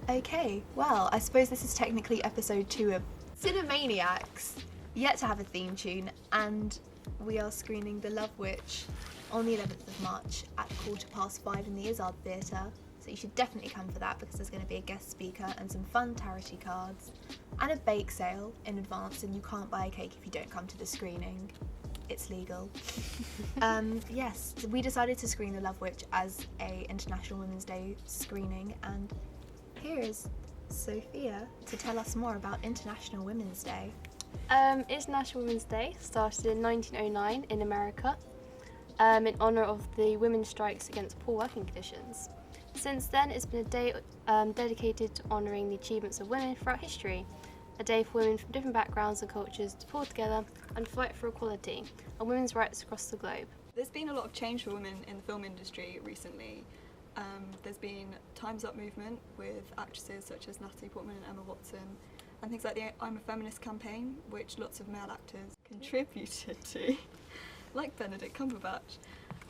Okay, well, I suppose this is technically episode 2 of Cinemaniacs, yet to have a theme tune, and we are screening The Love Witch on the 11th of March at 5:15 in the Izzard Theatre. So you should definitely come for that because there's going to be a guest speaker and some fun tarot cards and a bake sale in advance, and you can't buy a cake if you don't come to the screening. It's legal. Yes, we decided to screen The Love Witch as a International Women's Day screening, and here is Sophia to tell us more about International Women's Day. International Women's Day started in 1909 in America in honour of the women's strikes against poor working conditions. Since then, it's been a day dedicated to honouring the achievements of women throughout history, a day for women from different backgrounds and cultures to pull together and fight for equality and women's rights across the globe. There's been a lot of change for women in the film industry recently. There's been Time's Up movement with actresses such as Natalie Portman and Emma Watson, and things like the I'm a Feminist campaign, which lots of male actors contributed to, like Benedict Cumberbatch.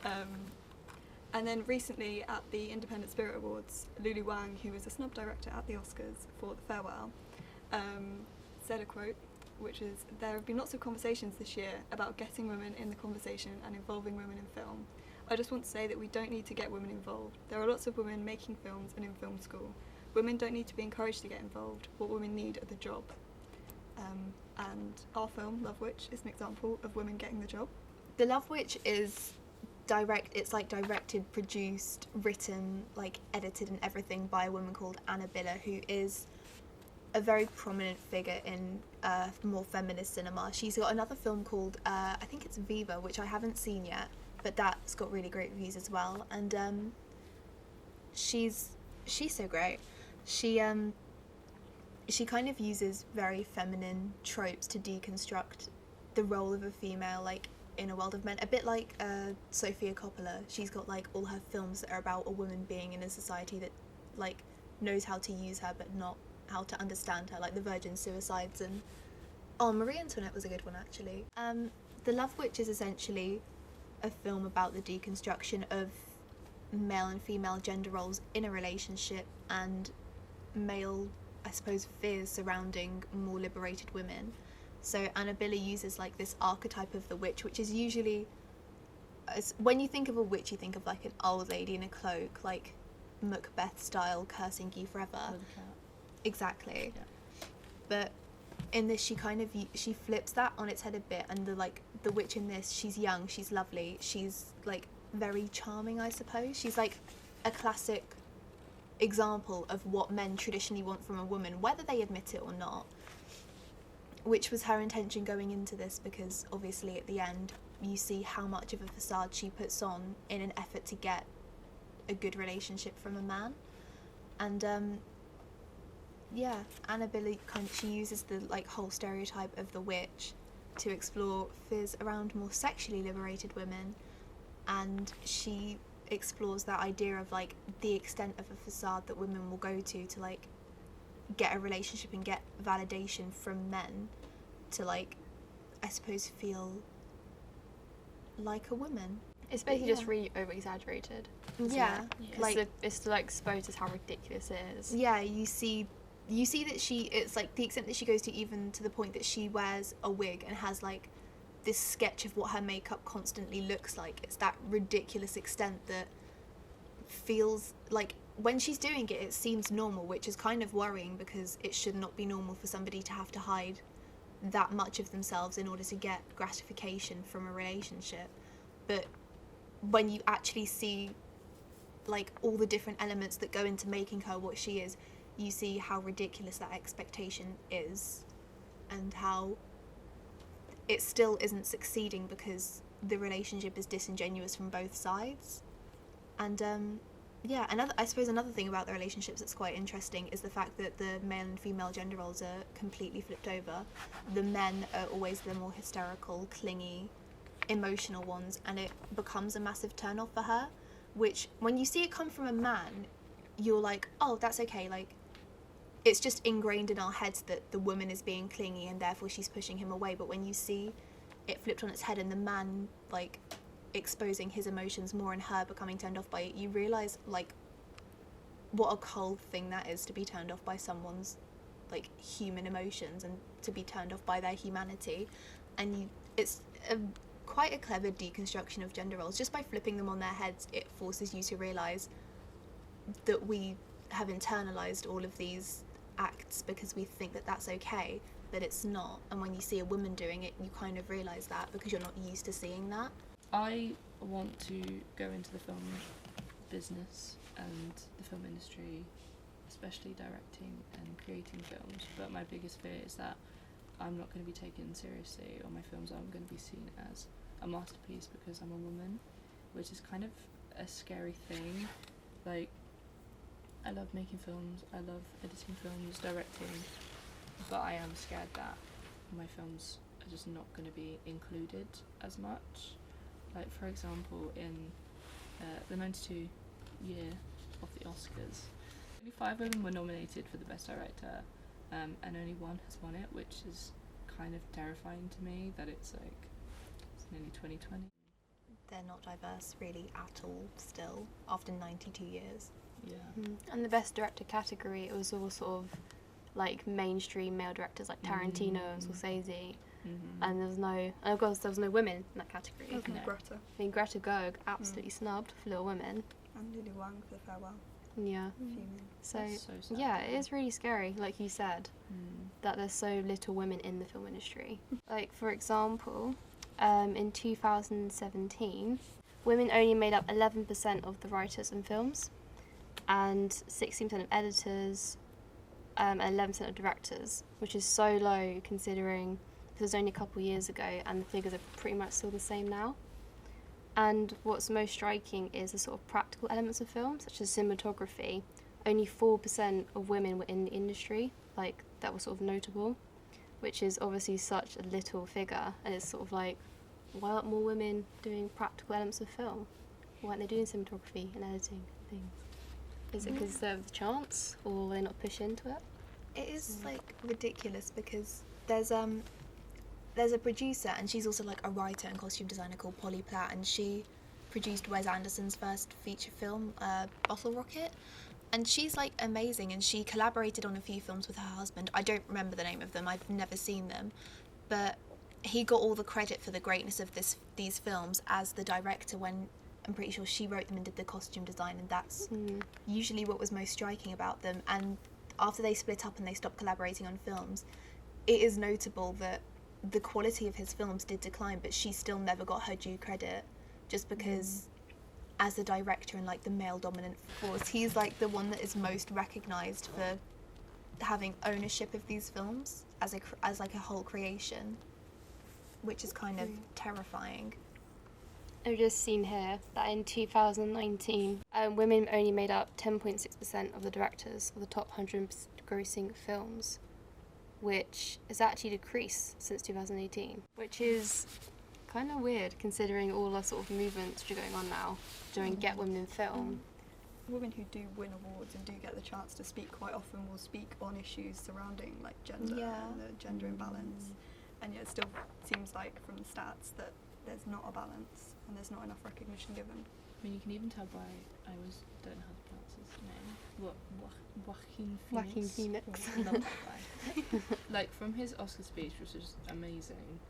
And then recently at the Independent Spirit Awards, Lulu Wang, who was a snub director at the Oscars for The Farewell, said a quote, which is, "There have been lots of conversations this year about getting women in the conversation and involving women in film. I just want to say that we don't need to get women involved. There are lots of women making films and in film school. Women don't need to be encouraged to get involved. What women need are the job." And our film, Love Witch, is an example of women getting the job. The Love Witch is directed, produced, written, edited and everything by a woman called Anna Biller, who is a very prominent figure in more feminist cinema. She's got another film called, I think it's Viva, which I haven't seen yet, but that's got really great reviews as well. And she's so great. She kind of uses very feminine tropes to deconstruct the role of a female, in a world of men, a bit like Sofia Coppola. She's got all her films that are about a woman being in a society that knows how to use her but not how to understand her, like The Virgin Suicides and Marie Antoinette was a good one actually. The Love Witch is essentially a film about the deconstruction of male and female gender roles in a relationship and male, I suppose, fears surrounding more liberated women. So Anna Biller uses this archetype of the witch, which is usually, when you think of a witch, you think of an old lady in a cloak, Macbeth style, cursing you forever. With a cat. Exactly. Yeah. But in this, she flips that on its head a bit, and the witch in this, she's young, she's lovely, she's very charming, I suppose. She's a classic example of what men traditionally want from a woman, whether they admit it or not. Which was her intention going into this, because obviously at the end you see how much of a facade she puts on in an effort to get a good relationship from a man. And Anna Biller she uses the whole stereotype of the witch to explore fears around more sexually liberated women, and she explores that idea of the extent of a facade that women will go to get a relationship and get validation from men to I suppose feel like a woman. It's basically just really over-exaggerated. Yeah. It's to expose us how ridiculous it is. Yeah, you see that it's the extent that she goes to, even to the point that she wears a wig and has this sketch of what her makeup constantly looks like. It's that ridiculous extent that feels when she's doing it, it seems normal, which is kind of worrying because it should not be normal for somebody to have to hide that much of themselves in order to get gratification from a relationship. But when you actually see all the different elements that go into making her what she is, you see how ridiculous that expectation is and how it still isn't succeeding because the relationship is disingenuous from both sides. And I suppose another thing about the relationships that's quite interesting is the fact that the male and female gender roles are completely flipped over. The men are always the more hysterical, clingy, emotional ones, and it becomes a massive turn-off for her, which when you see it come from a man, you're like, oh, that's okay, it's just ingrained in our heads that the woman is being clingy and therefore she's pushing him away. But when you see it flipped on its head and the man exposing his emotions more and her becoming turned off by it, you realise what a cold thing that is, to be turned off by someone's like human emotions and to be turned off by their humanity. And it's quite a clever deconstruction of gender roles. Just by flipping them on their heads, it forces you to realise that we have internalised all of these acts because we think that that's okay, but it's not. And when you see a woman doing it, you kind of realise that because you're not used to seeing that. I want to go into the film business and the film industry, especially directing and creating films, but my biggest fear is that I'm not going to be taken seriously, or my films aren't going to be seen as a masterpiece because I'm a woman, which is kind of a scary thing. Like, I love making films, I love editing films, directing, but I am scared that my films are just not going to be included as much. Like, for example, in the 92 year of the Oscars, only 5 of them were nominated for the Best Director, and only 1 has won it, which is kind of terrifying to me that it's nearly 2020. They're not diverse really at all still, after 92 years. Yeah. And the Best Director category, it was all sort of like mainstream male directors like Tarantino and Scorsese, and of course there was no women in that category. Okay. No. Greta. I mean, Greta Gerwig absolutely snubbed for Little Women. And Lily Wang for The Farewell. Yeah. Fuming. So That's so sad. yeah, it is really scary, like you said, that there's so little women in the film industry. Like, for example, in 2017, women only made up 11% of the writers in films, and 16% of editors, and 11% of directors, which is so low considering this was only a couple of years ago, and the figures are pretty much still the same now. And what's most striking is the sort of practical elements of film, such as cinematography. Only 4% of women were in the industry, like, that was sort of notable, which is obviously such a little figure. And it's sort of like, why aren't more women doing practical elements of film? Why aren't they doing cinematography and editing and things? Is it because they have the chance, or they not push into it? It is like ridiculous because there's a producer, and she's also like a writer and costume designer called Polly Platt, and she produced Wes Anderson's first feature film, Bottle Rocket, and she's like amazing, and she collaborated on a few films with her husband. I don't remember the name of them, I've never seen them, but he got all the credit for the greatness of these films as the director, when I'm pretty sure she wrote them and did the costume design, and that's usually what was most striking about them. And after they split up and they stopped collaborating on films, it is notable that the quality of his films did decline, but she still never got her due credit, just because as the director and like the male dominant force, he's like the one that is most recognized for having ownership of these films as like a whole creation, which is kind of terrifying. I've just seen here that in 2019, women only made up 10.6% of the directors of the top 100 grossing films, which has actually decreased since 2018, which is kind of weird considering all the sort of movements which are going on now during Get Women in Film. Women who do win awards and do get the chance to speak quite often will speak on issues surrounding like gender and the gender imbalance, and yet it still seems like from the stats that there's not a balance and there's not enough recognition given. I mean, you can even tell by, I always don't know how to pronounce his name, Joaquin Phoenix. Love that guy. Like, from his Oscar speech, which was amazing,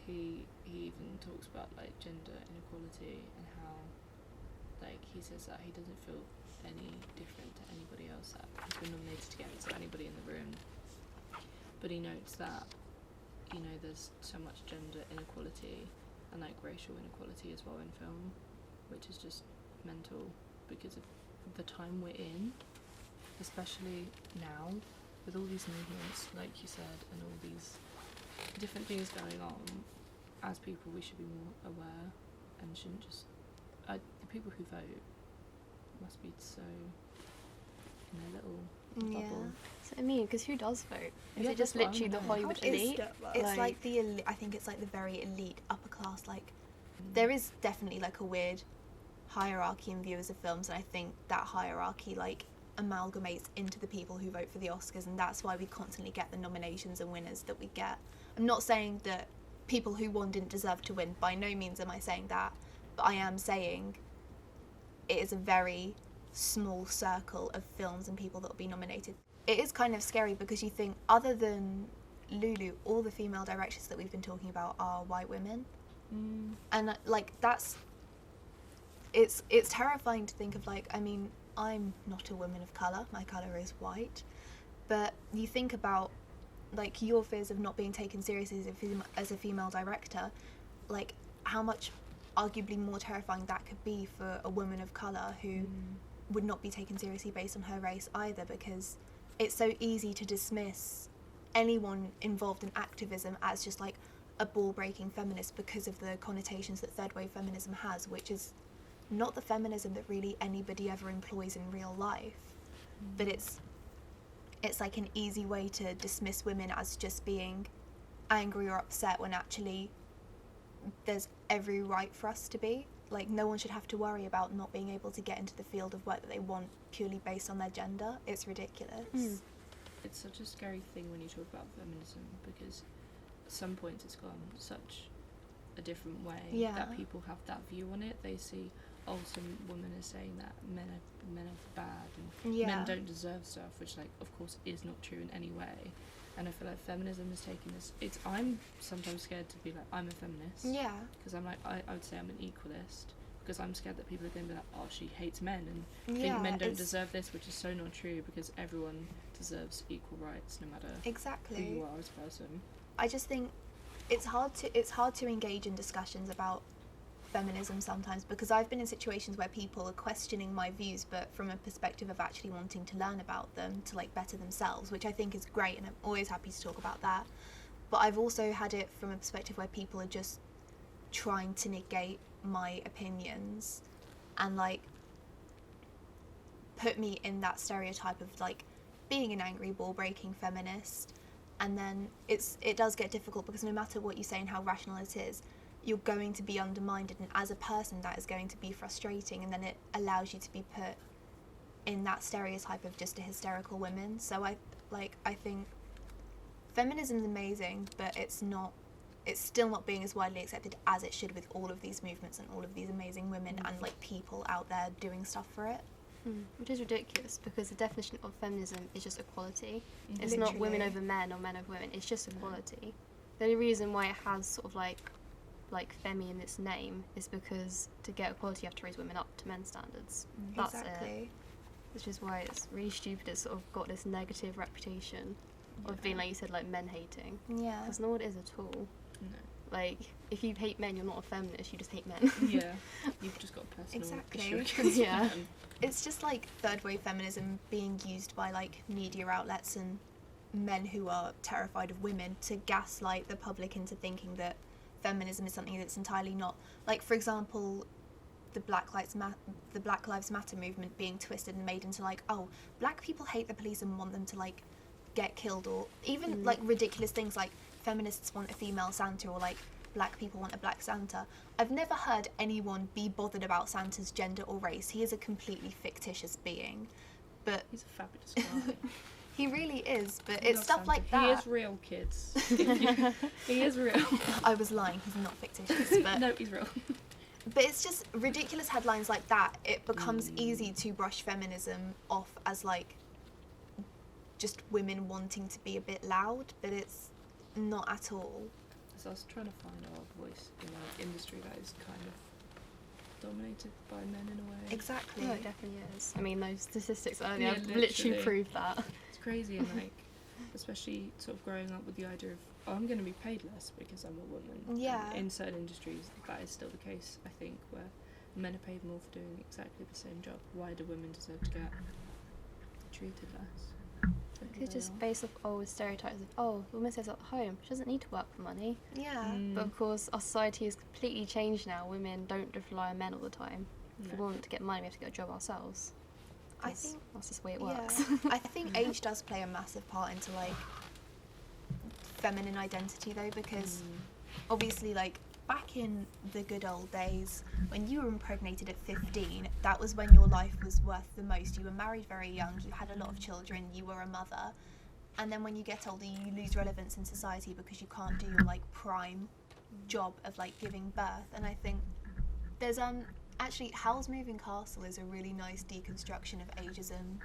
he even talks about like gender inequality and how, like, he says that he doesn't feel any different to anybody else that has been nominated against, or anybody in the room, but he notes that, you know, there's so much gender inequality and like racial inequality as well in film, which is just mental because of the time we're in, especially now with all these movements, like you said, and all these different things going on. As people, we should be more aware and shouldn't just the people who vote must be so in their little bubble. So I mean, because who does vote? Is Yeah, it just that's what I literally the wanna know. Hollywood How do you elite? get that? It's like the I think it's like the very elite upper class. Like, there is definitely like a weird hierarchy in viewers of films, and I think that hierarchy like amalgamates into the people who vote for the Oscars, and that's why we constantly get the nominations and winners that we get. I'm not saying that people who won didn't deserve to win, by no means am I saying that, but I am saying it is a very small circle of films and people that will be nominated. It is kind of scary because you think, other than Lulu, all the female directors that we've been talking about are white women. And like it's terrifying to think of, like, I mean, I'm not a woman of colour, my colour is white, but you think about like your fears of not being taken seriously as a female director, like how much arguably more terrifying that could be for a woman of colour who would not be taken seriously based on her race either, because it's so easy to dismiss anyone involved in activism as just like a ball-breaking feminist because of the connotations that third wave feminism has, which is not the feminism that really anybody ever employs in real life. But it's like an easy way to dismiss women as just being angry or upset, when actually there's every right for us to be. Like, no one should have to worry about not being able to get into the field of work that they want purely based on their gender. It's ridiculous. It's such a scary thing when you talk about feminism, because at some points it's gone such a different way that people have that view on it. They see, oh, some woman is saying that men are bad and men don't deserve stuff, which, like, of course is not true in any way. And I feel like feminism is taking this, I'm sometimes scared to be like, I'm a feminist, because I'm like, I would say I'm an equalist, because I'm scared that people are going to be like, oh, she hates men and think men don't deserve this, which is so not true, because everyone deserves equal rights no matter who you are as a person. I just think it's hard to engage in discussions about feminism sometimes, because I've been in situations where people are questioning my views, but from a perspective of actually wanting to learn about them to like better themselves, which I think is great, and I'm always happy to talk about that. But I've also had it from a perspective where people are just trying to negate my opinions and like put me in that stereotype of like being an angry ball-breaking feminist. And then it does get difficult, because no matter what you say and how rational it is, you're going to be undermined, and as a person that is going to be frustrating, and then it allows you to be put in that stereotype of just a hysterical woman. So I think feminism's amazing, but it's still not being as widely accepted as it should, with all of these movements and all of these amazing women and like people out there doing stuff for it. Which is ridiculous, because the definition of feminism is just equality. It's Literally. not women over men or men over women, it's just equality. The only reason why it has sort of like femi in its name is because to get equality you have to raise women up to men's standards. That's it. Which is why it's really stupid. It's sort of got this negative reputation of being, like you said, like men hating. Yeah. That's not what it is at all. No. Like, if you hate men, you're not a feminist, you just hate men. Yeah. You've just got a personal issue against men. It's just like third wave feminism being used by like media outlets and men who are terrified of women to gaslight the public into thinking that feminism is something that's entirely not. Like, for example, the Black Lives Matter movement being twisted and made into like, oh, black people hate the police and want them to like get killed, or even like ridiculous things like feminists want a female Santa, or like black people want a black Santa. I've never heard anyone be bothered about Santa's gender or race. He is a completely fictitious being, but he's a fabulous guy. He really is, but it's stuff Santa. Like that. He is real, kids. He is real. I was lying, he's not fictitious, but no, he's real. But it's just ridiculous headlines like that. It becomes easy to brush feminism off as like just women wanting to be a bit loud, but it's not at all. So I was trying to find our voice in an industry that is kind of dominated by men in a way. Exactly. No, it definitely is. I mean, those statistics earlier literally prove that. It's crazy, and like, especially sort of growing up with the idea of, oh, I'm going to be paid less because I'm a woman. Yeah. And in certain industries, that is still the case, I think, where men are paid more for doing exactly the same job. Why do women deserve to get treated less? It's just based off old stereotypes of, oh, the woman stays at home, she doesn't need to work for money. Yeah. But of course, our society has completely changed now. Women don't just rely on men all the time. If we want to get money, we have to get a job ourselves. I think that's just the way it works. I think age does play a massive part into like feminine identity though, because obviously like back in the good old days when you were impregnated at 15, that was when your life was worth the most. You were married very young, you had a lot of children, you were a mother, and then when you get older you lose relevance in society because you can't do your like prime job of like giving birth. And I think there's Actually, Howl's Moving Castle is a really nice deconstruction of ageism,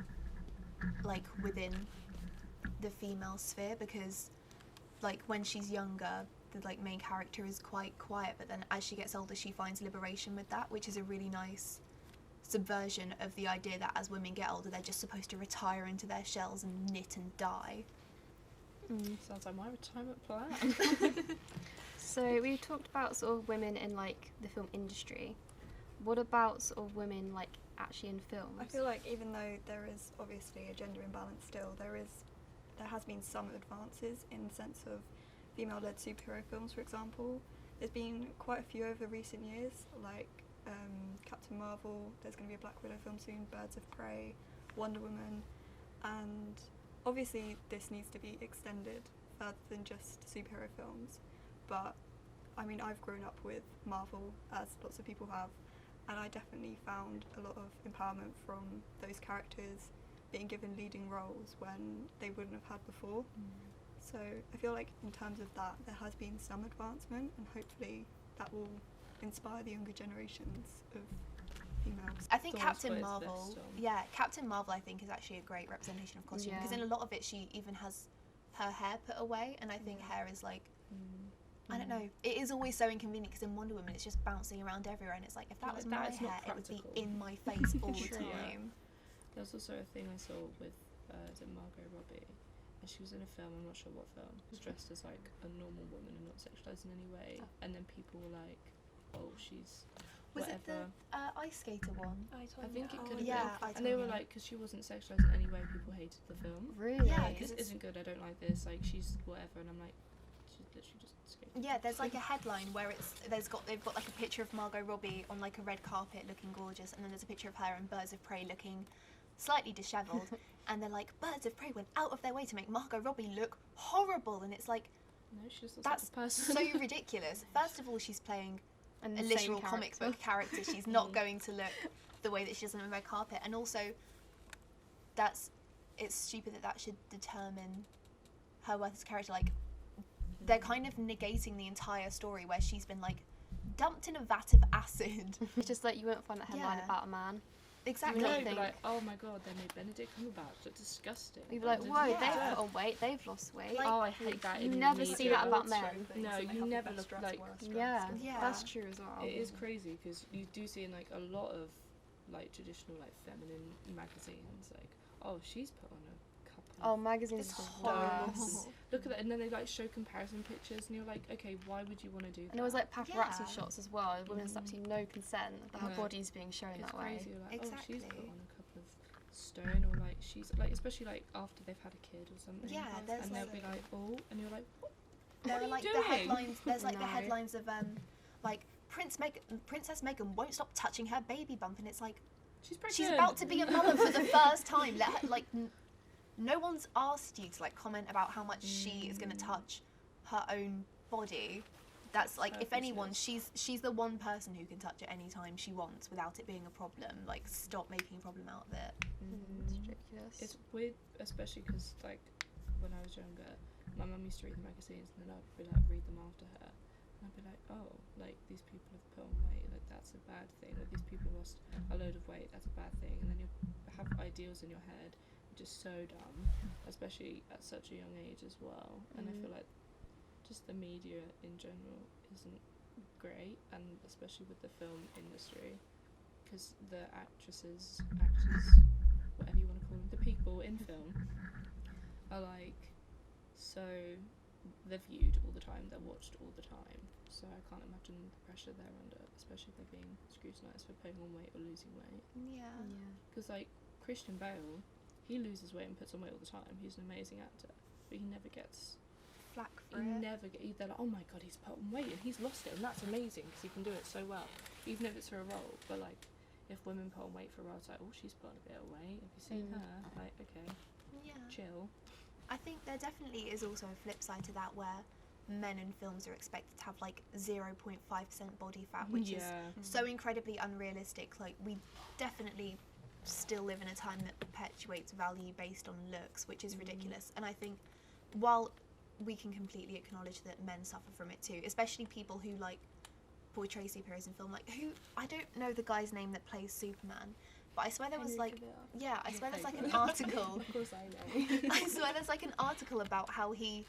like, within the female sphere, because, like, when she's younger, the, like, main character is quite quiet, but then as she gets older, she finds liberation with that, which is a really nice subversion of the idea that as women get older, they're just supposed to retire into their shells and knit and die. Sounds like my retirement plan. So we've talked about sort of women in like the film industry. What about sort of women like actually in films? I feel like even though there is obviously a gender imbalance still, there has been some advances in the sense of female-led superhero films, for example. There's been quite a few over recent years, like Captain Marvel, there's going to be a Black Widow film soon, Birds of Prey, Wonder Woman, and obviously this needs to be extended further than just superhero films. But I mean, I've grown up with Marvel, as lots of people have, and I definitely found a lot of empowerment from those characters being given leading roles when they wouldn't have had before. So I feel like in terms of that, there has been some advancement, and hopefully that will inspire the younger generations of females. I think It's always Captain what it's Marvel, based on. yeah, Captain Marvel I think is actually a great representation of costume, because Yeah. in a lot of it she even has her hair put away, and I think hair is like, I don't know, it is always so inconvenient, because in Wonder Woman it's just bouncing around everywhere, and it's like, if that Like, was that my is not hair, it would be practical. in my face all the True. Yeah. time. There was also a thing I saw with is it Margot Robbie, and she was in a film, I'm not sure what film, was dressed as like a normal woman and not sexualised in any way, and then people were like, oh, she's Was whatever. it the Ice Skater one? I think it could have Yeah, been. I And they were Tonya. like, because she wasn't sexualised in any way, people hated the film. Really? Yeah, Like, 'cause this it's- isn't good, I don't like this, like, she's whatever, and I'm like, she's literally just skating. Yeah, there's like a headline where they've got like a picture of Margot Robbie on like a red carpet looking gorgeous, and then there's a picture of her in Birds of Prey looking slightly dishevelled, and they're like, Birds of Prey went out of their way to make Margot Robbie look horrible, and it's like, No, she just looks that's like a person. so ridiculous. First of all, she's playing An a insane literal comic character. book character. She's not going to look the way that she does on a red carpet, and also it's stupid that should determine her worth as a character. Like, they're kind of negating the entire story where she's been like dumped in a vat of acid. It's just like you won't find that headline Yeah. about a man. Exactly. You No, don't but think- like, oh my god, they made Benedict Cumberbatch look disgusting. You'd be like, Did whoa, you Yeah. they've do put on weight, they've lost weight. Like- oh, I hate that. you in never media. see that about men. No, you never look like- Yeah, Yeah. that's true as well. It is crazy because you do see in like a lot of like traditional like feminine magazines, like, oh, she's put on a couple. Oh, magazines It's are the horrible. worst. Look at that, and then they like show comparison pictures, and you're like, okay, why would you want to do that? And it was like paparazzi Yeah. shots as well. Women's absolutely no consent. Her Yeah. body's being shown it's that way. crazy. You're like, oh, she's put Exactly. on a couple of stone, or like she's like, especially like after they've had a kid or something. Yeah, there's and they'll like- be like, oh, and you're like, what? There What are are like you the doing? headlines. There's like the No. headlines of like Princess Meghan won't stop touching her baby bump, and it's like, She's pregnant. she's about to be a mother for the first time. Let her, like, no one's asked you to like comment about how much she is going to touch her own body. That's like, if anyone, Purposeless. she's the one person who can touch it any time she wants without it being a problem. Like, stop making a problem out of it. It's ridiculous. It's weird, especially because like when I was younger, my mum used to read the magazines, and then I'd be like read them after her, and I'd be like, oh, like these people have put on weight, like that's a bad thing. Or these people lost a load of weight, that's a bad thing. And then you have ideals in your head, which is so dumb, especially at such a young age as well. And I feel like just the media in general isn't great, and especially with the film industry, because the actors, whatever you want to call them, the people in film are like so they're viewed all the time, they're watched all the time. So I can't imagine the pressure they're under, especially if they're being scrutinised for putting on weight or losing weight. Yeah. Because like Christian Bale, he loses weight and puts on weight all the time. He's an amazing actor, but he never gets. Flack for He it. never get. They're like, oh my god, he's put on weight and he's lost it, and that's amazing because he can do it so well, even if it's for a role. But like, if women put on weight for a role, it's like, oh, she's put on a bit of weight. Have you seen her? Like, okay, Yeah. chill. I think there definitely is also a flip side to that, where men in films are expected to have like 0.5% body fat, which is so incredibly unrealistic. Like, we definitely still live in a time that perpetuates value based on looks, which is ridiculous. And I think while we can completely acknowledge that men suffer from it too, especially people who like portray superheroes in film. Like, who, I don't know the guy's name that plays Superman, but I swear there was Henry like, Cavill. yeah, I swear there's like an favourite. article. Of course I know. I swear there's like an article about how he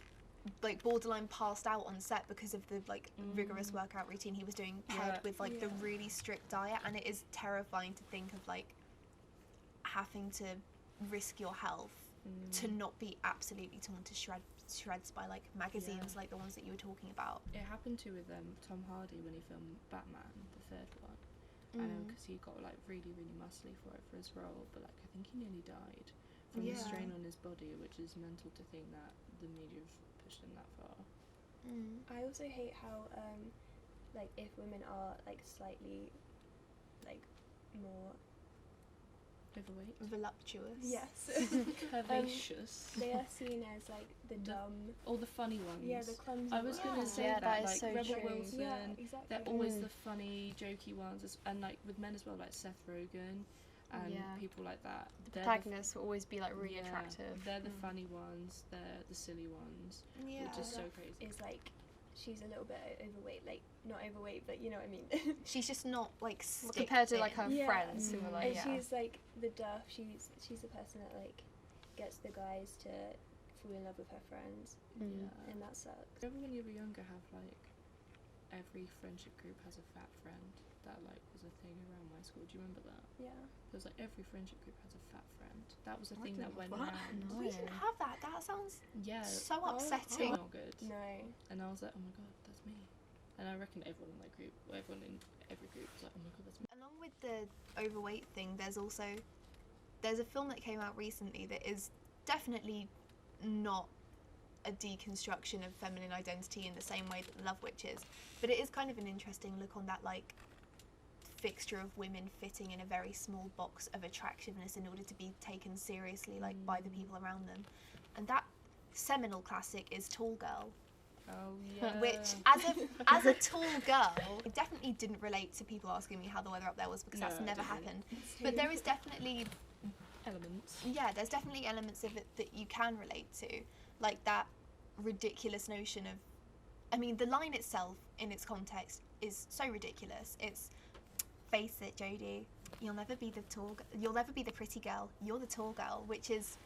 like borderline passed out on set because of the like rigorous workout routine he was doing paired Yeah. with like the really strict diet, and it is terrifying to think of like having to risk your health to not be absolutely torn to shreds by like magazines Yeah. like the ones that you were talking about. It happened to with Tom Hardy when he filmed Batman, the third one. Because he got like really muscly for his role, but like I think he nearly died from Yeah. the strain on his body, which is mental to think that the media have pushed him that far. I also hate how, like, if women are like slightly, like, more Overweight, Voluptuous. yes, curvaceous, they are seen as like the The- dumb. all the funny ones. Yeah, the clumsy. I was ones. gonna say Yeah, that, that is like so Rebel true. Wilson. Yeah, exactly. They're always the funny, jokey ones, and like with men as well, like Seth Rogen and Yeah. people like that. The They're protagonists will always be like really yeah, attractive. They're the funny ones. They're the silly ones, Yeah. which is so crazy. Is like she's a little bit overweight, like not overweight, but you know what I mean. She's just not like stick Compared to like thin. her Yeah. friends who are like, And yeah. she's like the duff. She's the person that like gets the guys to fall in love with her friends, Mm. Yeah. and that sucks. Remember when you were younger, have like every friendship group has a fat friend. That like was a thing around my school. Do you remember that? Yeah. There was like every friendship group has a fat friend. That was a I thing that didn't went have that. around. We didn't have that. That sounds Yeah. so Oh, upsetting. Not good. No. And I was like, oh my god, that's me. And I reckon everyone in that group, or everyone in every group was like, oh my god, that's me. Along with the overweight thing, there's a film that came out recently that is definitely not a deconstruction of feminine identity in the same way that Love Witch is, but it is kind of an interesting look on that like fixture of women fitting in a very small box of attractiveness in order to be taken seriously like by the people around them. And that seminal classic is Tall Girl, Oh yeah. which as a tall girl, I definitely didn't relate to people asking me how the weather up there was because No, that's I never didn't. happened. But there is definitely, elements. yeah, there's definitely elements of it that you can relate to, like that ridiculous notion of, I mean, the line itself in its context is so ridiculous. It's, face it, Jodie, you'll never be the pretty girl. You're the tall girl, which is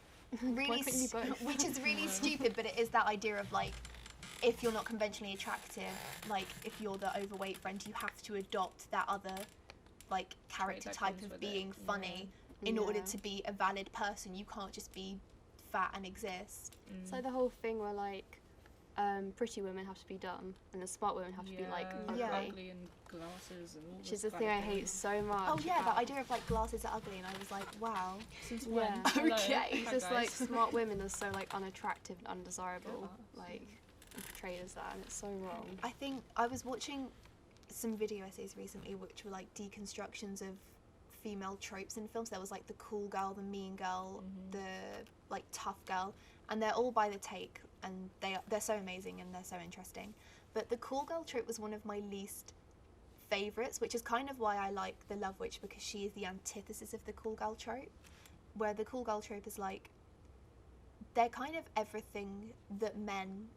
really, couldn't you both? which is really stupid. But it is that idea of like, if you're not conventionally attractive, like if you're the overweight friend, you have to adopt that other like character that type comes of with being it, funny in order Yeah. to be a valid person. You can't just be fat and exist. It's like the whole thing where like pretty women have to be dumb and the smart women have to be like ugly. Yeah. ugly and glasses and all Which this is the kind thing of I hate so much. Oh yeah, that about- idea of like glasses are ugly, and I was like, wow. Since Yeah. when? Hello. Okay. Hi, It's just guys. like smart women are so like unattractive and undesirable, Girls. like portrayed as that, and it's so wrong. I think I was watching some video essays recently which were like deconstructions of female tropes in films. There was like the cool girl, the mean girl, the like tough girl, and they're all by the take, and they're so amazing and they're so interesting. But the cool girl trope was one of my least favourites, which is kind of why I like the Love Witch, because she is the antithesis of the cool girl trope, where the cool girl trope is like, they're kind of everything that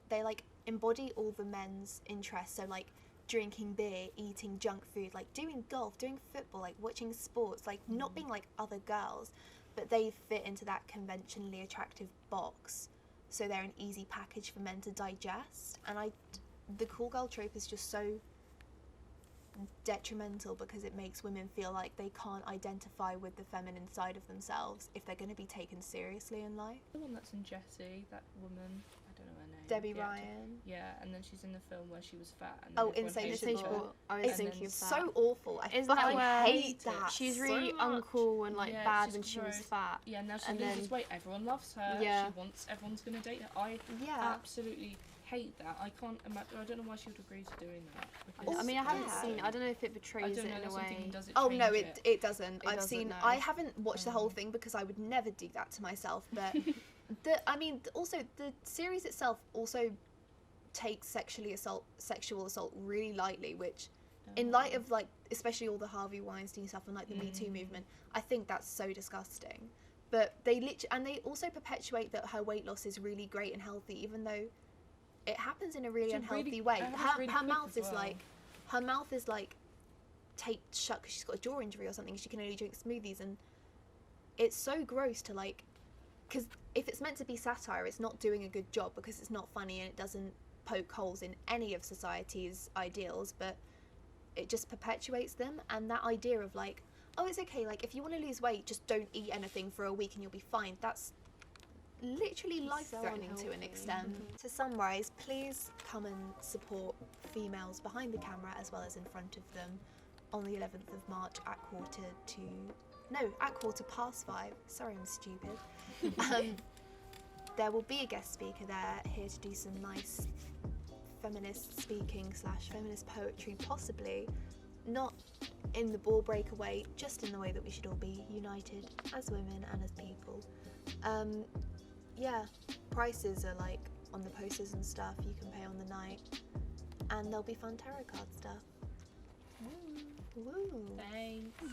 they like embody all the men's interests. So like drinking beer, eating junk food, like doing golf, doing football, like watching sports, like not being like other girls, but they fit into that conventionally attractive box. So they're an easy package for men to digest. And the cool girl trope is just so detrimental because it makes women feel like they can't identify with the feminine side of themselves if they're going to be taken seriously in life. The one that's in Jessie, that woman, I don't know her name. Debbie the actor. Ryan. Yeah, and then she's in the film where she was fat. And then Oh, everyone hated Insatiable. her. I was It's thinking of that. so awful. I Isn't fucking that where hate that. She's so really much. uncool and like Yeah, bad she's when she was gross. fat. Yeah, now she And loses then- weight. Everyone loves her. Yeah. Everyone's gonna date her. I Yeah. absolutely hate that. I can't imagine. I don't know why she would agree to doing that. Also- I mean, I haven't yeah. seen it. I don't know if it I betrays don't it know. in a There's something way. does it. Oh no, change it doesn't. It I've doesn't, seen. no. I haven't watched the whole thing because I would never do that to myself. But also the series itself also takes sexual assault really lightly, which, in light of like especially all the Harvey Weinstein stuff and like the Me Too movement, I think that's so disgusting. But they also perpetuate that her weight loss is really great and healthy, even though it happens in a really It's a unhealthy really- way. it happens really Her quick mouth as is well. like, her mouth is like taped shut because she's got a jaw injury or something. She can only drink smoothies, and it's so gross to like, because if it's meant to be satire, it's not doing a good job because it's not funny and it doesn't poke holes in any of society's ideals, but it just perpetuates them. And that idea of like, oh, it's okay, like if you want to lose weight, just don't eat anything for a week and you'll be fine, that's literally life-threatening to an extent. To summarise, please come and support females behind the camera as well as in front of them on the 11th of March at 5:15. Sorry, I'm stupid. There will be a guest speaker there, here to do some nice feminist speaking / feminist poetry, possibly. Not in the ball breaker way, just in the way that we should all be united as women and as people. Yeah, prices are like on the posters and stuff, you can pay on the night. And there'll be fun tarot card stuff. Woo! Thanks.